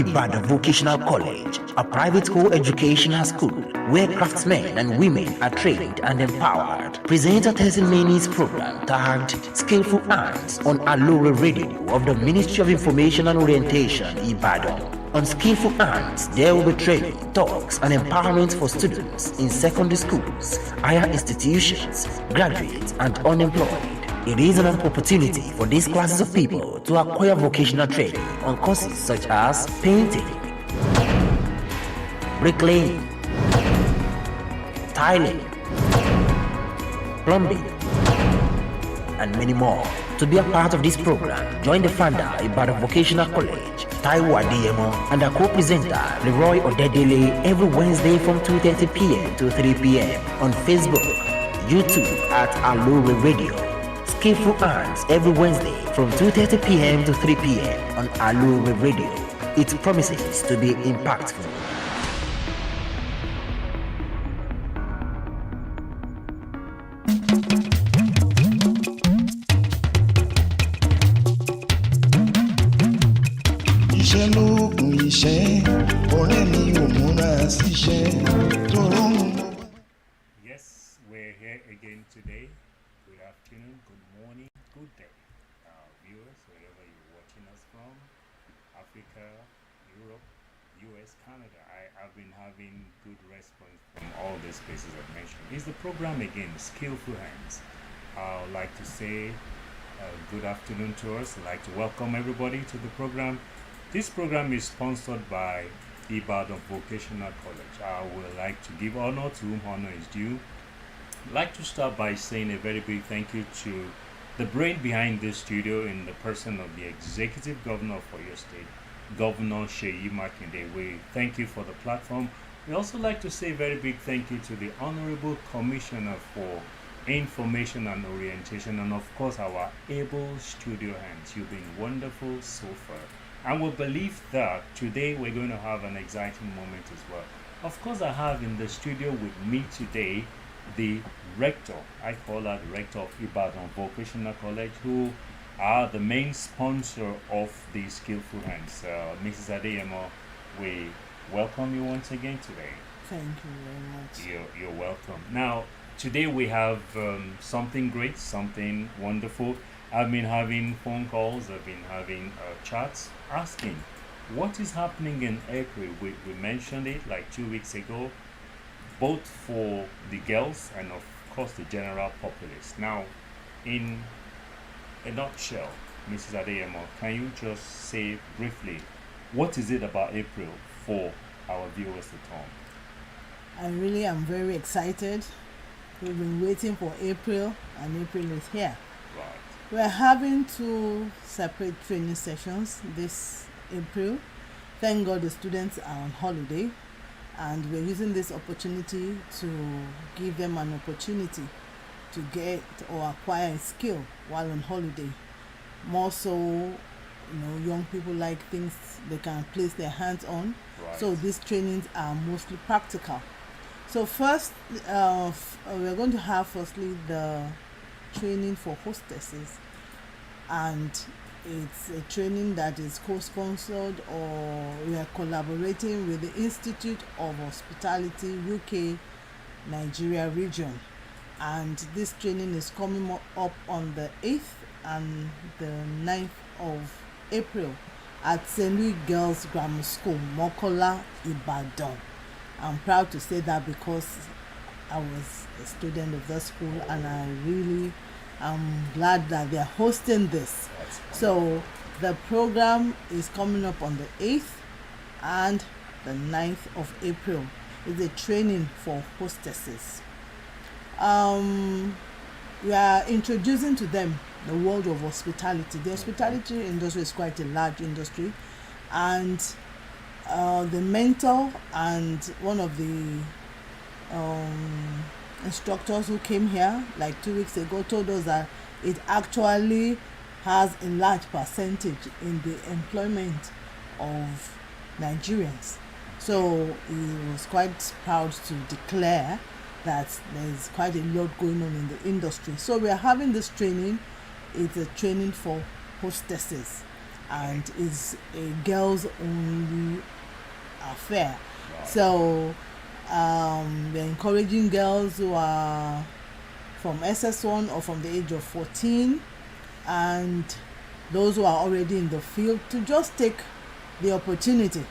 Ibadan Vocational College, a private co-educational school where craftsmen and women are trained and empowered, presents a 30 minutes program tagged Skillful Hands on Aloore Radio of the Ministry of Information and Orientation, Ibadan. On Skillful Hands, there will be training, talks, and empowerment for students in secondary schools, higher institutions, graduates, and unemployed. It is an opportunity for these classes of people to acquire vocational training on courses such as painting, bricklaying, tiling, plumbing, and many more. To be a part of this program, join the founder, Ibadan Vocational College, Taiwo Adeyemo, and our co-presenter, Leroy Odedele, every Wednesday from 2:30 p.m. to 3 p.m. on Facebook, YouTube at Aloore Radio. Skillful Hands every Wednesday from 2:30 p.m. to 3 p.m. on Aloore Radio. It promises to be impactful. Yes, we're here again today. Good afternoon, good morning, good day, viewers, wherever you're watching us from, Africa, Europe, US, Canada. I've been having good response from all these places I've mentioned. It's the program again, Skillful Hands. I would like to say good afternoon to us. I'd like to welcome everybody to the program. This program is sponsored by Ibadan Vocational College. I would like to give honor to whom honor is due. I'd like to start by saying a very big thank you to the brain behind this studio in the person of the Executive Governor for your state, Governor Seyi Makinde. We thank you for the platform. We also like to say a very big thank you to the Honorable Commissioner for Information and Orientation, and of course our able studio hands. You've been wonderful so far. And we believe that today we're going to have an exciting moment as well. Of course, I have in the studio with me today the rector, I call her the rector of Ibadan Vocational College, who are the main sponsor of the Skillful Hands. Mrs. Adeyemo, we welcome you once again today. Thank you very much. You're welcome. Now, today we have something great, something wonderful. I've been having phone calls, I've been having chats asking what is happening in April. We mentioned it like 2 weeks ago, both for the girls and of course the general populace. Now, in a nutshell, Mrs. Adeyemo, can you just say briefly what is it about April for our viewers at home? I really am very excited. We've been waiting for April, and April is here. Right. We're having 2 separate training sessions this April. Thank God the students are on holiday, and we're using this opportunity to give them an opportunity to get or acquire a skill while on holiday. More so, young people like things they can place their hands on. Right. So these trainings are mostly practical. So first, we're going to have firstly the training for hostesses, and it's a training that is co-sponsored, or we are collaborating with the Institute of Hospitality UK Nigeria region, and this training is coming up on the 8th and the 9th of April at St. Louis Girls Grammar School, Mokola, Ibadan. I'm proud to say that because I was a student of that school, and I really am glad that they're hosting this. So the program is coming up on the 8th and the 9th of April. It's a training for hostesses. We are introducing to them the world of hospitality. The hospitality industry is quite a large industry, and the mentor and one of the instructors who came here like 2 weeks ago told us that it actually has a large percentage in the employment of Nigerians. So he was quite proud to declare that there's quite a lot going on in the industry. So we are having this training. It's a training for hostesses, and it's a girls only affair. Wow. So we're encouraging girls who are from SS1 or from the age of 14, and those who are already in the field to just take the opportunity,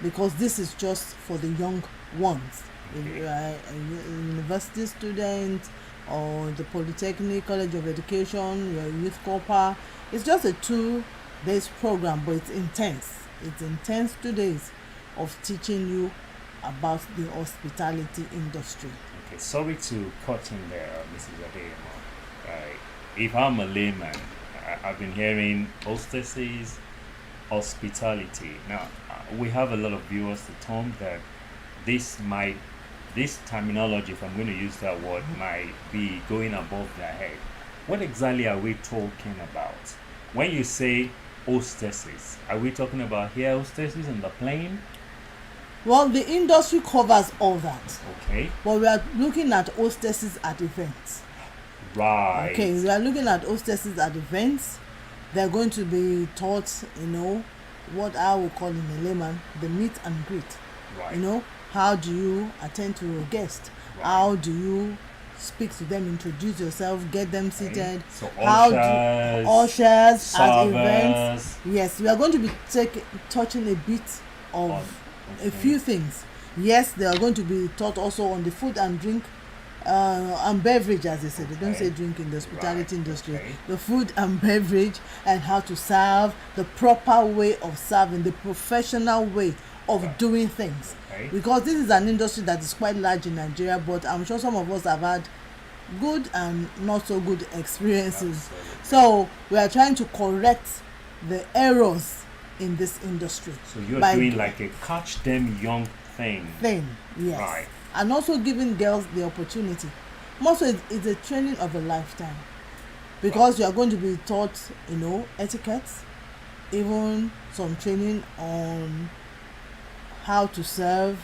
because this is just for the young ones. If you are a university student or the Polytechnic College of Education, you're a youth corps, it's just a 2 days program, but it's intense. It's intense 2 days of teaching you about the hospitality industry. Okay, sorry to cut in there, Mrs. Adeyemo. If I'm a layman, I've been hearing hostesses, hospitality. Now, we have a lot of viewers to term that this terminology, if I'm going to use that word, might be going above their head. What exactly are we talking about? When you say hostesses, are we talking about air hostesses in the plane? Well, the industry covers all that, Okay. but we are looking at hostesses at events. Right. Okay, we are looking at hostesses at events. They're going to be taught, what I would call in a layman, the meet and greet. Right. How do you attend to a guest? Right. How do you speak to them, introduce yourself, get them seated? So Ushers at servers. events. Yes, we are going to be touching a bit of a few things. Yes, they are going to be taught also on the food and drink and beverage, as they say. They don't say drink in the hospitality industry. Okay. The food and beverage, and how to serve, the proper way of serving, the professional way of doing things. Okay. Because this is an industry that is quite large in Nigeria, but I'm sure some of us have had good and not so good experiences. Absolutely. So we are trying to correct the errors in this industry. So you're doing like a catch them young thing. Yes. Right. And also giving girls the opportunity. Also, it's a training of a lifetime, because you are going to be taught, etiquette, even some training on how to serve,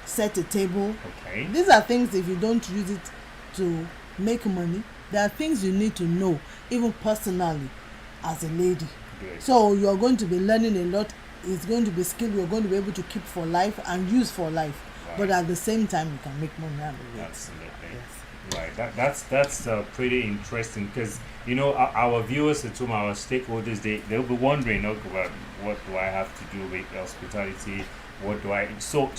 set a table. Okay. These are things, if you don't use it to make money, there are things you need to know, even personally, as a lady. Good. So you are going to be learning a lot. It's going to be skill you're going to be able to keep for life and use for life. Right. But at the same time, you can make money out of it. Absolutely. Yes. Right. That's pretty interesting, because our viewers at home, our stakeholders, they'll be wondering, about what do I have to do with hospitality? What do I? So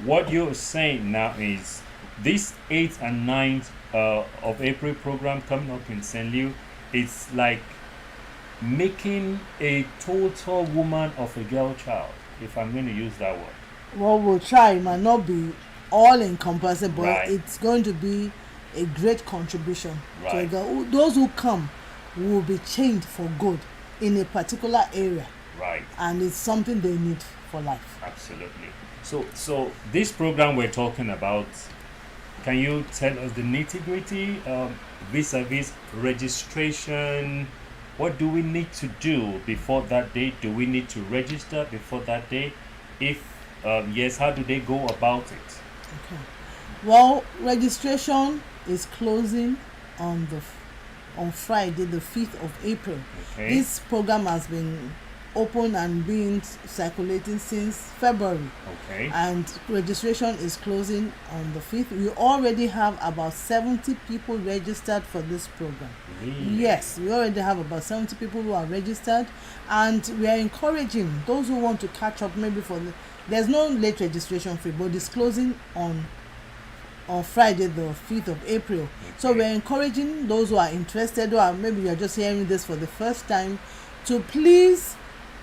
what you're saying now is this 8th and 9th of April program coming up in St. Louis. It's like making a total woman of a girl child, if I'm going to use that word. Well, we'll try. It might not be all encompassing, but Right. it's going to be a great contribution to a Right. girl. Those who come will be changed for good in a particular area, Right. and it's something they need for life. Absolutely. So this program we're talking about, can you tell us the nitty-gritty vis-a-vis registration? What do we need to do before that date? Do we need to register before that date? If yes, how do they go about it? Okay. Well, registration is closing on Friday, the 5th of April. Okay. This program has been open and been circulating since February, Okay. and registration is closing on the 5th. We already have about 70 people registered for this program. Really? Yes, we already have about 70 people who are registered, and we are encouraging those who want to catch up. Maybe there's no late registration fee, but it's closing on Friday, the 5th of April. So Okay. we're encouraging those who are interested, or maybe you're just hearing this for the first time, to please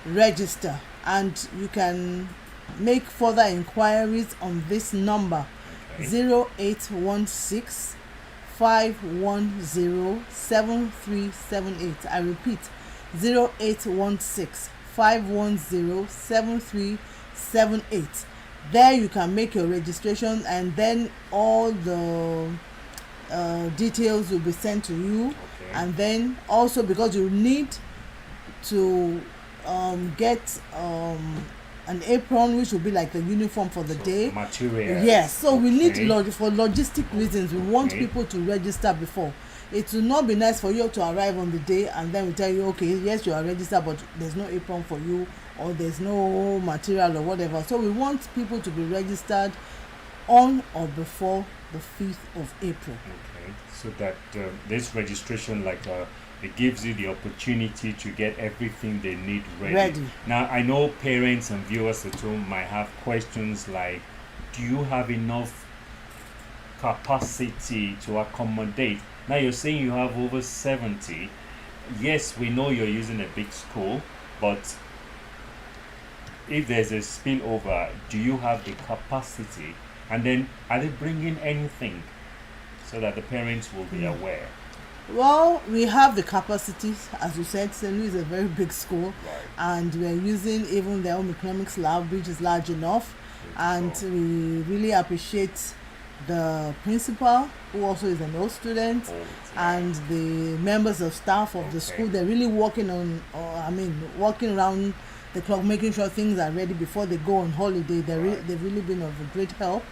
register, and you can make further inquiries on this number. Okay. 0816 510 7378. I repeat, 0816 510 7378. There you can make your registration, and then all the details will be sent to you. Okay. And then also, because you need to get an apron, which will be like the uniform for the day. Materials. Yes, so we need Okay. for logistic reasons. We want Okay. people to register before. It will not be nice for you to arrive on the day and then we tell you, okay, yes, you are registered, but there's no apron for you, or there's no material or whatever. So we want people to be registered on or before the 5th of April. Okay, so that this registration, it gives you the opportunity to get everything they need ready. Now, I know parents and viewers at home might have questions like, do you have enough capacity to accommodate? Now, you're saying you have over 70. Yes, we know you're using a big school, but if there's a spillover, do you have the capacity? And then, are they bringing anything so that the parents will be aware? Well, we have the capacity, as you said. St. Louis is a very big school, Right. and we're using even their home economics lab, which is large enough. And Beautiful. we really appreciate the principal, who also is an old student, Oh, and the members of staff of the Okay. school. They're really working on, working around the clock, making sure things are ready before they go on holiday. Right. They've really been of a great help.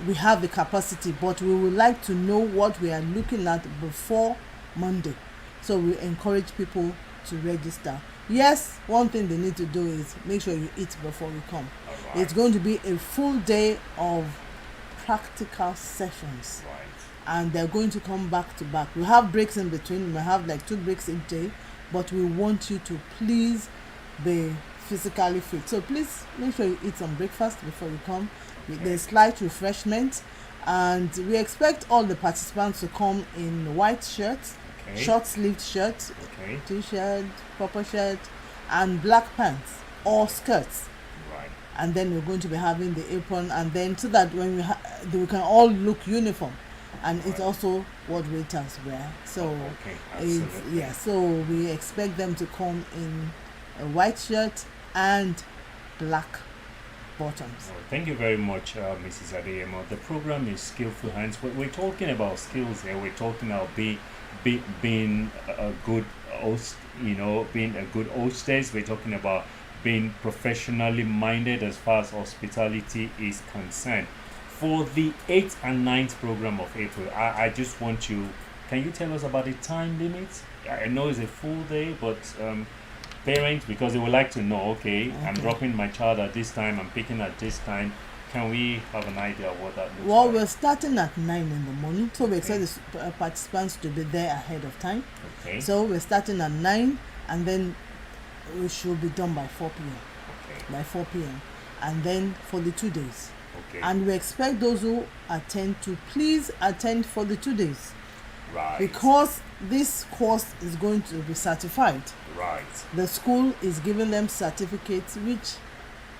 We have the capacity, but we would like to know what we are looking at before Monday. So we encourage people to register. Yes, one thing they need to do is make sure you eat before you come. all right. It's going to be a full day of practical sessions, Right. and they're going to come back to back. We have breaks in between. We have like 2 breaks each day, but we want you to please be physically fit. So please make sure you eat some breakfast before you come. There's slight refreshment, and we expect all the participants to come in white shirts, Okay. short-sleeved shirts, Okay. t-shirt, proper shirt, and black pants or skirts. Right. And then we're going to be having the apron, and then so that when we can all look uniform, and it's Right. also what waiters wear. So Okay. it's, Absolutely. yeah, so we expect them to come in a white shirt and black bottoms. Well, thank you very much, Mrs. Adeyemo. The program is Skillful Hands. We're talking about skills here. We're talking about being a good host, being a good hostess. We're talking about being professionally minded as far as hospitality is concerned. For the 8th and 9th program of April, I just want you, can you tell us about the time limit? I know it's a full day, but parents, because they would like to know, okay, I'm Okay. dropping my child at this time, I'm picking at this time. Can we have an idea of what that looks Well, like? we're starting at 9 in the morning, so we expect Okay. the participants to be there ahead of time. Okay. So we're starting at 9, and then we should be done by 4 p.m. Okay. By 4 p.m. And then for the 2 days. Okay. And we expect those who attend to please attend for the 2 days, right. because this course is going to be certified. Right. The school is giving them certificates which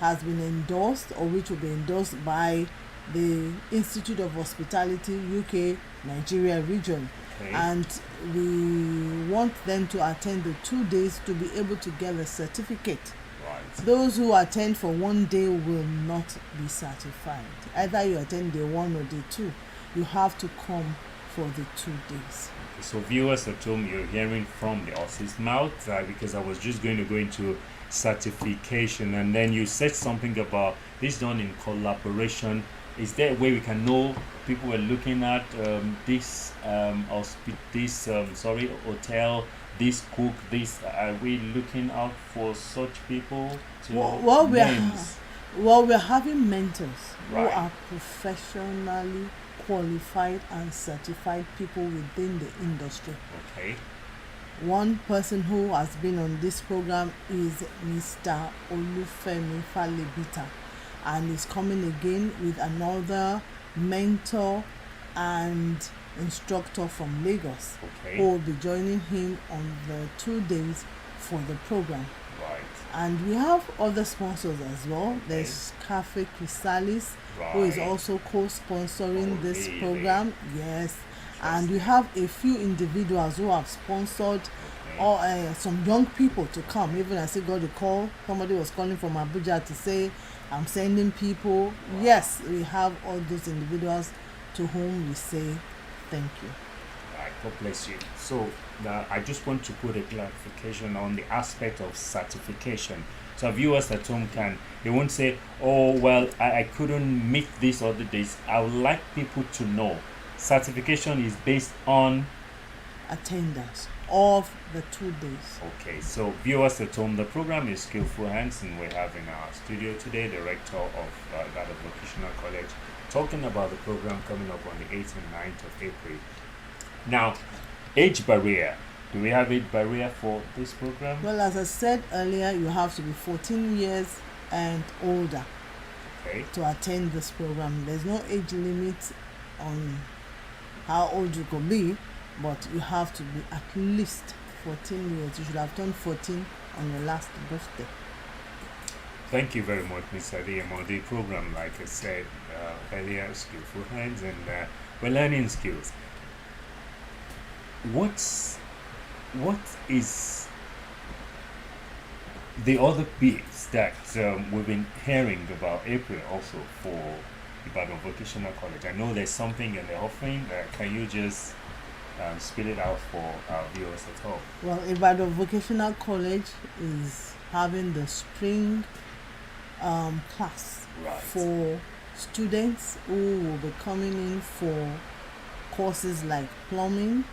has been endorsed, or which will be endorsed by the Institute of Hospitality UK Nigeria region. Okay. And we want them to attend the 2 days to be able to get a certificate. Right. Those who attend for 1 day will not be certified. Either you attend day 1 or day 2. You have to come for the 2 days. So viewers at home, you're hearing from the horse's mouth, because I was just going to go into certification, and then you said something about this done in collaboration. Is there a way we can know people are looking at this hotel, this cook, this? Are we looking out for such people to Well, names? we're having mentors who Right. are professionally qualified and certified people within the industry. Okay. One person who has been on this program is Mr. Olufemi Falebita, and is coming again with another mentor and instructor from Lagos, Okay. who will be joining him on the 2 days for the program. Right. And we have other sponsors as well. There's Cafe Chrysalis, who is Right. also co-sponsoring Oh, this really? program. Yes. And we have a few individuals who have sponsored or some young people to come. Even I still got a call. Somebody was calling from Abuja to say, I'm sending people. Wow. Yes, we have all those individuals to whom we say thank you. Right, God bless you. So I just want to put a clarification on the aspect of certification. So viewers at home they won't say, oh, well, I couldn't meet these other days. I would like people to know certification is based on attendance of the 2 days. Okay, so viewers at home, the program is Skillfull Hands, and we have in our studio today the rector of that of Vocational College talking about the program coming up on the 8th and 9th of April. Now, age barrier. Do we have age barrier for this program? Well, as I said earlier, you have to be 14 years and older to attend this program. There's no age limit on how old you could be, but you have to be at least 14 years. You should have turned 14 on your last birthday. Thank you very much, Mr. Adeyemo. The program, like I said earlier, Skillful Hands, and we're learning skills. What is the other bits that we've been hearing about April also for Ibadan Vocational College? I know there's something in the offering. Can you just spell it out for our viewers at home? Well, Ibadan Vocational College is having the spring class for students who will be coming in for courses like plumbing,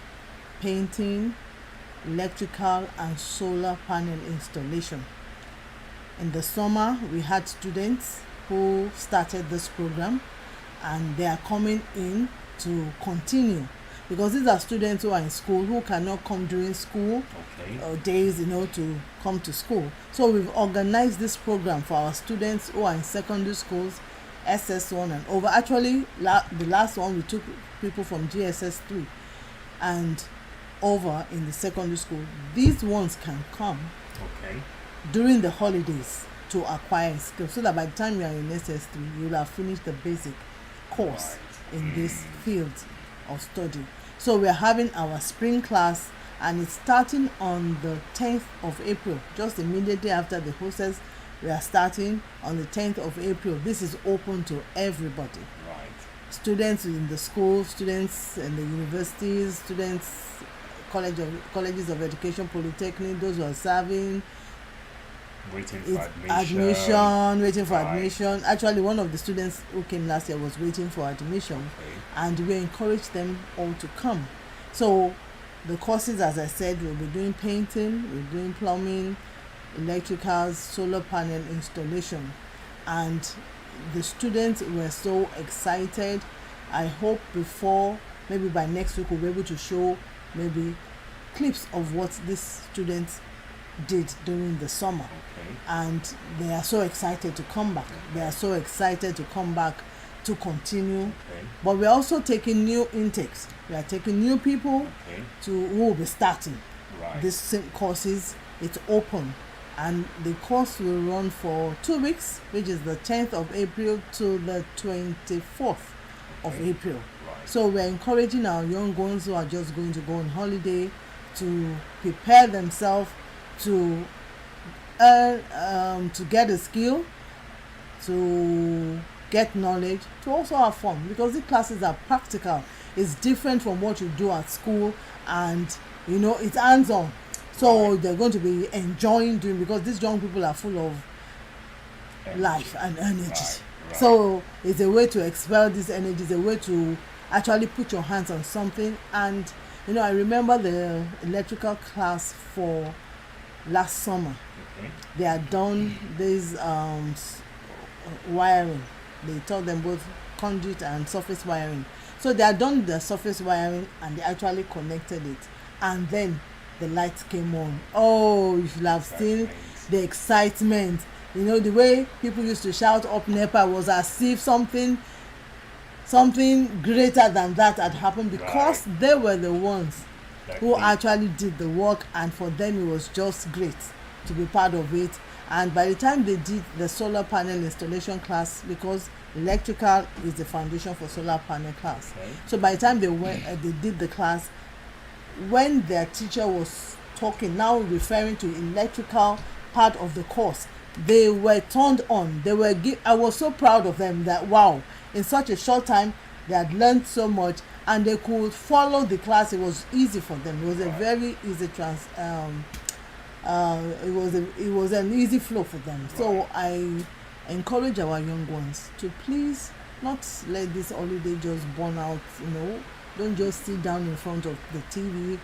painting, electrical and solar panel installation. In the summer, we had students who started this program and they are coming in to continue, because these are students who are in school who cannot come during school days, to come to school. So we've organized this program for our students who are in secondary schools, SS1 and over. Actually, the last one we took people from GSS3 and over in the secondary school. These ones can come during the holidays to acquire skills, so that by the time you are in SS3, you will have finished the basic course in this field of study. So we are having our spring class, and it's starting on the 10th of April, just immediately after the hostess. We are starting on the 10th of April. This is open to everybody. Students in the school, students in the universities, students colleges of education, polytechnic, those who are serving, waiting for admission. Actually, one of the students who came last year was waiting for admission, and we encouraged them all to come. So the courses, as I said, we'll be doing painting, we're doing plumbing, electricals, solar panel installation, and the students were so excited. I hope maybe by next week we'll be able to show maybe clips of what these students did during the summer, and they are so excited to come back. They are so excited to come back to continue. But we're also taking new intakes. We are taking new people who will be starting these same courses. It's open, and the course will run for 2 weeks, which is the 10th of April to the 24th of April. So we're encouraging our young ones who are just going to go on holiday to prepare themselves to get a skill, to get knowledge, to also have fun, because the classes are practical. It's different from what you do at school, and it's hands-on. So they're going to be enjoying doing, because these young people are full of life and energy. So it's a way to expel this energy. It's a way to actually put your hands on something. And I remember the electrical class for last summer. They had done this wiring. They taught them both conduit and surface wiring. So they had done the surface wiring and they actually connected it, and then the lights came on. Oh, you should have seen the excitement. The way people used to shout up NEPA was as if something greater than that had happened, because they were the ones who actually did the work, and for them it was just great to be part of it. And by the time they did the solar panel installation class, because electrical is the foundation for solar panel class, so by the time they did the class, when their teacher was talking, now referring to electrical part of the course, they were turned on. I was so proud of them that wow, in such a short time they had learned so much, and they could follow the class. It was easy for them. It was a very easy it was an easy flow for them. So Right. I encourage our young ones to please not let this holiday just burn out. Don't just sit down in front of the TV,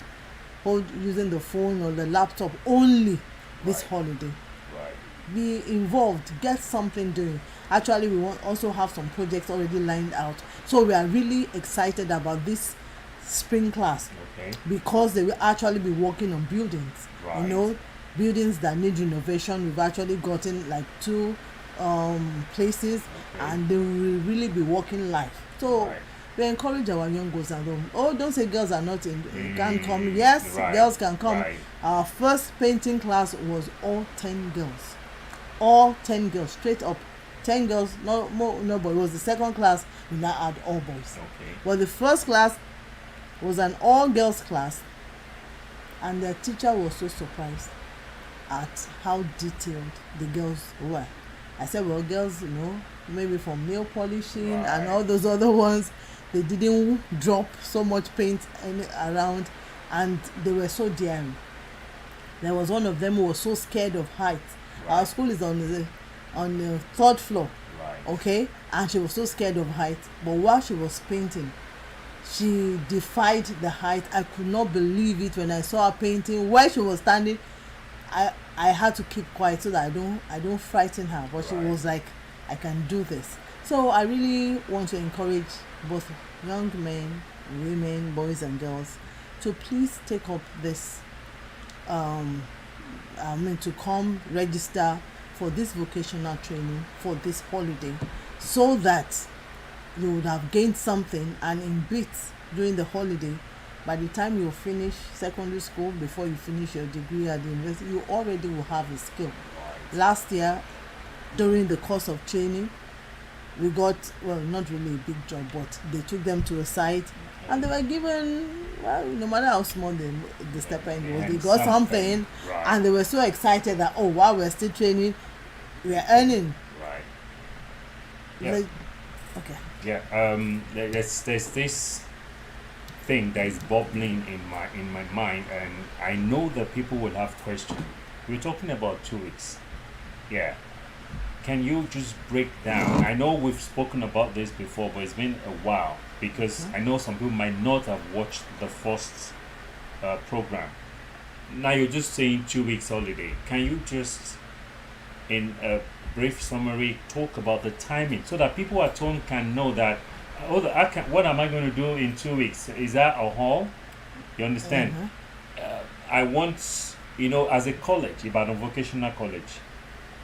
using the phone or the laptop only this Right. holiday. Right. Be involved, get something doing. Actually, we also have some projects already lined out, so we are really excited about this spring class Okay. because they will actually be working on buildings. Right. Buildings that need renovation. We've actually gotten like 2 places, Okay. and they will really be working live. So Right. we encourage our young girls at home. Oh, don't say girls are not can't come. Yes, Right. girls can come. Right. Our first painting class was all 10 girls. All 10 girls, straight up. 10 girls, no more, no boy. It was the second class, we now had all boys. Okay. But the first class was an all girls class, and the teacher was so surprised at how detailed the girls were. I said, well, girls, maybe from nail polishing Right. and all those other ones, they didn't drop so much paint around, and they were so daring. There was one of them who was so scared of height. Our Right. school is on the 3rd floor, Right. okay, and she was so scared of height. But while she was painting, she defied the height. I could not believe it when I saw her painting. Where she was standing, I had to keep quiet so that I don't frighten her. But she Right. was like, I can do this. So I really want to encourage both young men, women, boys and girls to please take up this to come register for this vocational training for this holiday, so that you would have gained something, and in bits during the holiday, by the time you finish secondary school, before you finish your degree at the university, you already will have a skill. Right. Last year, during the course of training, we got, well, not really a big job, but they took them to a site and they were given, well, no matter how small the stipend was, they got something. Right. And they were so excited that, oh, while we're still training, we are earning. Right. Yeah. Like, okay. Yeah. There's this thing that is bubbling in my mind, and I know that people will have questions. We're talking about 2 weeks. Yeah. Can you just break down? I know we've spoken about this before, but it's been a while, because I know some people might not have watched the first program. Now you're just saying 2 weeks holiday. Can you just, in a brief summary, talk about the timing so that people at home can know that, what am I going to do in 2 weeks? Is that a haul? You understand? I want, as a college, Ibadan Vocational College,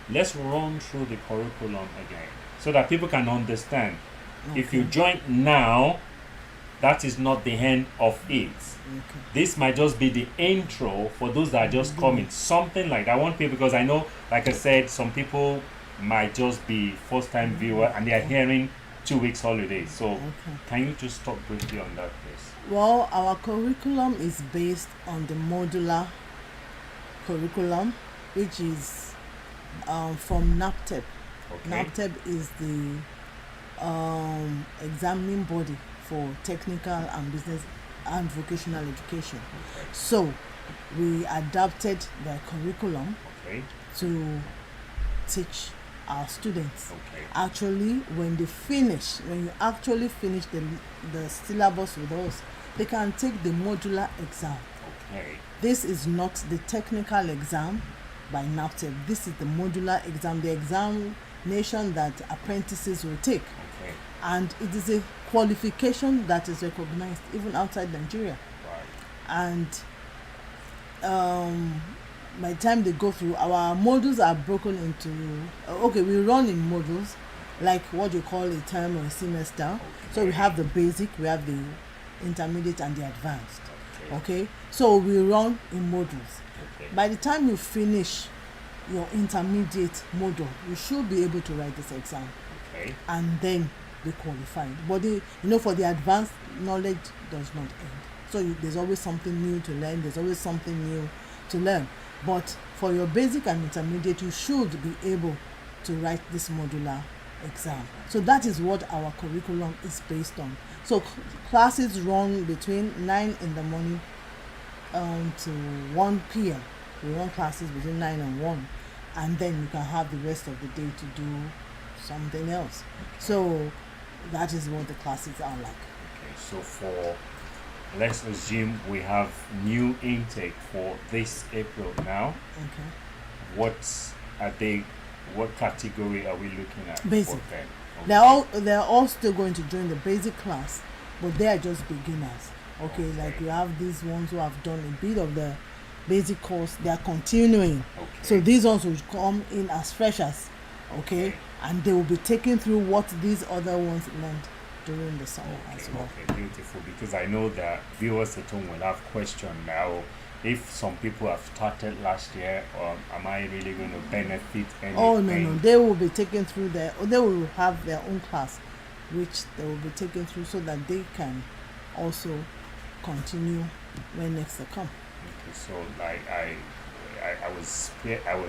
let's run through the curriculum again so that people can understand. If you join now, that is not the end of it. Okay. This might just be the intro for those that are just coming. Something like that. I want people, because I know, like I said, some people might just be first-time viewer and they are hearing 2 weeks holiday. So can you just talk briefly on that, please? Well, our curriculum is based on the modular curriculum, which is from NAPTEP. Okay. NAPTEP is the examining body for technical and business and vocational education. Okay. So we adapted the curriculum Okay. to teach our students. Okay. Actually, when you actually finish the syllabus with us, they can take the modular exam. Okay. This is not the technical exam by NAPTEP. This is the modular exam, the examination that apprentices will take. Okay. And it is a qualification that is recognized even outside Nigeria. Right. And by the time they go through, our modules are broken into, we run in modules, like what you call a term or a semester. So we have the basic, we have the intermediate and the advanced. Okay, so we run in modules. Okay. By the time you finish your intermediate module, you should be able to write this exam Okay. and then be qualified. But for the advanced, knowledge does not end. So there's always something new to learn. There's always something new to learn. But for your basic and intermediate, you should be able to write this modular exam. So that is what our curriculum is based on. So classes run between 9 in the morning to 1 p.m. we run classes between 9 and 1, and then you can have the rest of the day to do something else. So that is what the classes are like. Okay, so for, let's assume we have new intake for this April now. Okay. What category are we looking at? Basic. For them? They're all still going to join the basic class, but they are just beginners. Okay, like we have these ones who have done a bit of the basic course, they are continuing. Okay. So these ones will come in as freshers, okay, and they will be taken through what these other ones learned during the summer as well. Okay, beautiful. Because I know that viewers at home will have questions now. If some people have started last year, am I really going to benefit anything? Oh no, they will be taken through they will have their own class, which they will be taken through so that they can also continue when next they come. Okay, so like I was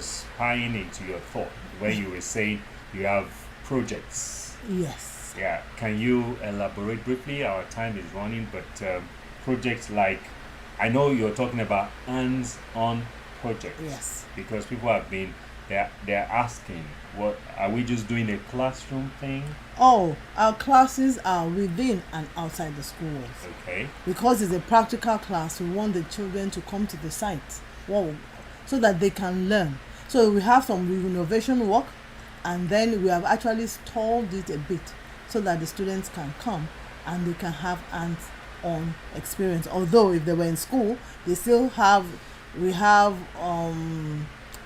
spying into your thought when you were saying you have projects. Yes. Yeah, can you elaborate briefly? Our time is running, but projects like, I know you're talking about hands-on projects. Yes. Because people have been, they're asking, what are we just doing a classroom thing? Oh, our classes are within and outside the school walls. Okay. Because it's a practical class, we want the children to come to the site, so that they can learn. So we have some renovation work, and then we have actually stalled it a bit so that the students can come and they can have hands-on experience. Although if they were in school, we have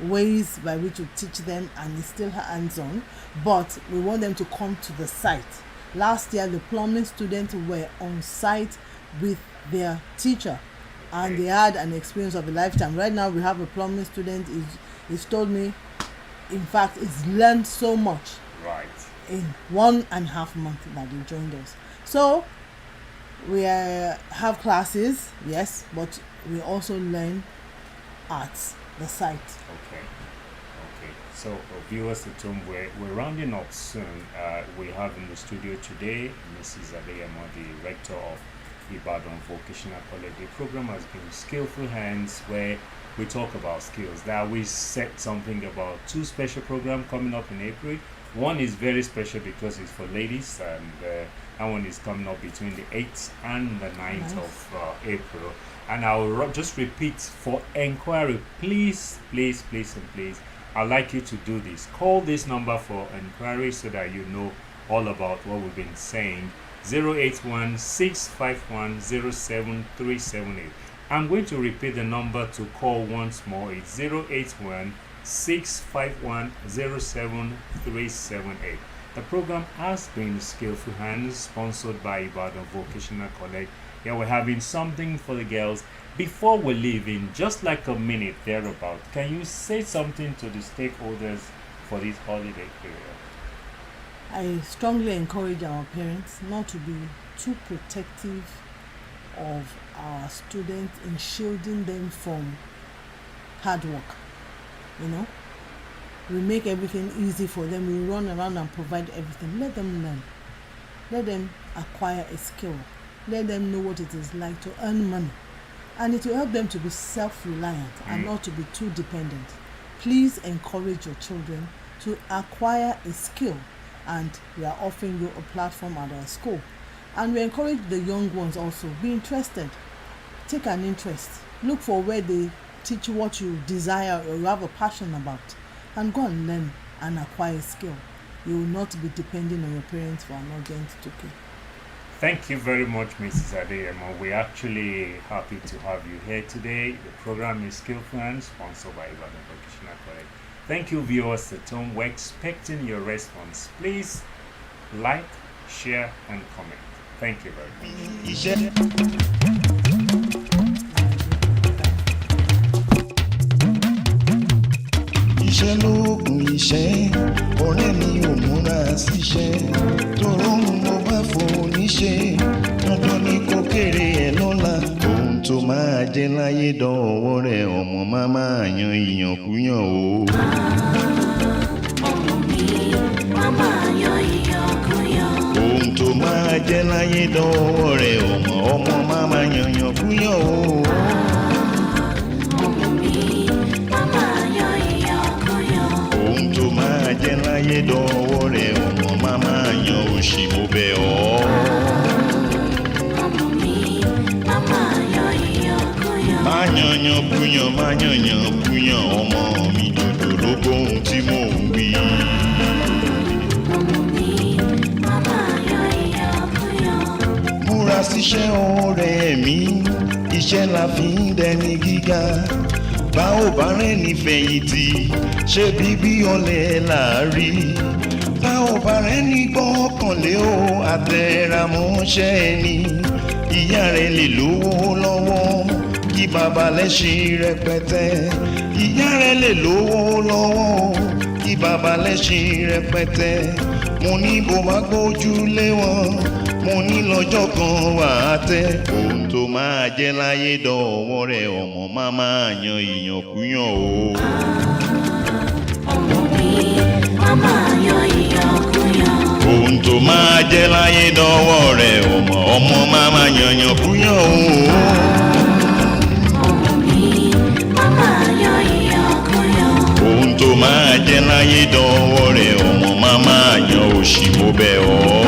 ways by which we teach them, and it's still hands-on, but we want them to come to the site. Last year the plumbing students were on site with their teacher, and they had an experience of a lifetime. Right now we have a plumbing student, he's told me, in fact, he's learned so much in 1.5 months that he joined us. So we have classes, yes, but we also learn at the site. Okay. So viewers at home, we're rounding up soon. We have in the studio today Mrs. Adeyemo, the rector of Ibadan Vocational College. The program has been Skillfull Hands, where we talk about skills. Now we said something about 2 special programs coming up in April. One is very special because it's for ladies, and that one is coming up between the 8th and the 9th of April. And I'll just repeat, for inquiry, please, I'd like you to do this. Call this number for inquiry so that you know all about what we've been saying. 081-651-07378. I'm going to repeat the number to call once more. It's 081-651-07378. The program has been Skillfull Hands, sponsored by Ibadan Vocational College. Yeah, we're having something for the girls. Before we leave, in just like a minute thereabout, can you say something to the stakeholders for this holiday period? I strongly encourage our parents not to be too protective of our students in shielding them from hard work. We make everything easy for them. We run around and provide everything. Let them learn. Let them acquire a skill. Let them know what it is like to earn money. And it will help them to be self-reliant and not to be too dependent. Please encourage your children to acquire a skill, and we are offering you a platform at our school. And we encourage the young ones also, be interested. Take an interest. Look for where they teach you what you desire or you have a passion about, and go and learn and acquire a skill. You will not be depending on your parents for an urgent ticket. Thank you very much, Mrs. Adeyemo. We're actually happy to have you here today. The program is Skillfull Hands, sponsored by Ibadan Vocational College. Thank you, viewers at home. We're expecting your response. Please like, share, and comment. Thank you very much. Iṣẹ́ lóògùn iṣẹ́, ọ̀rẹ́ mi ò múra síṣẹ́, tóró ń mo bá fòun níṣẹ́, dandan ni kò kéré ẹ̀ lọ́la. Ohun tó máa jẹ láyé dọ̀wọ́ rẹ̀, ọmọ má máa yan ìyànkúyàn o. Ọmọ mi, má máa yan ìyànkúyàn. Ohun tó máa jẹ láyé dọ̀wọ́ rẹ̀, ọmọ má máa yan ìyànkúyàn o. Ọmọ mi, yan búyàn má yànyàn búyàn ọmọ mi dòdò ló gbóhùn tí mò ń wí. ọmọ mi má máa yan ìyàkúyàn. múra síṣẹ́ ọ̀rẹ́ mi iṣẹ́ la fi ń dẹni gíga bá ò bá rẹ́ni fẹ̀yìntì ṣé bíbí ọ̀lẹ láàrí bá ò bá rẹ́ni gbọ́kànlé o àtẹ̀ramọ́ṣẹ́ ẹni ìyá rẹ̀ lè lówó lọ́wọ́ kí bàbá lẹ́ṣin rẹpẹtẹ ìyá rẹ̀ lè lówó lọ́wọ́ kí bàbá lẹ́ṣin rẹpẹtẹ mo ní bó bá gbójú lé wọn mo ní lọ́jọ́ kan wà á tẹ́ ohun tó máa jẹ́ láyé dọ̀wọ́ rẹ̀ ọmọ má máa yan ìyànkúyàn o. ọmọ mi má máa yan ìyàkúyàn. ohun tó máa jẹ́ láyé dọ̀wọ́ rẹ̀ ọmọ má máa yan ìyànkúyàn o. ọmọ mi má máa yan ìyàkúyàn. ohun tó máa jẹ́ láyé dọ̀wọ́ rẹ̀ ọmọ má máa yan òṣì mo bẹ̀ ọ́.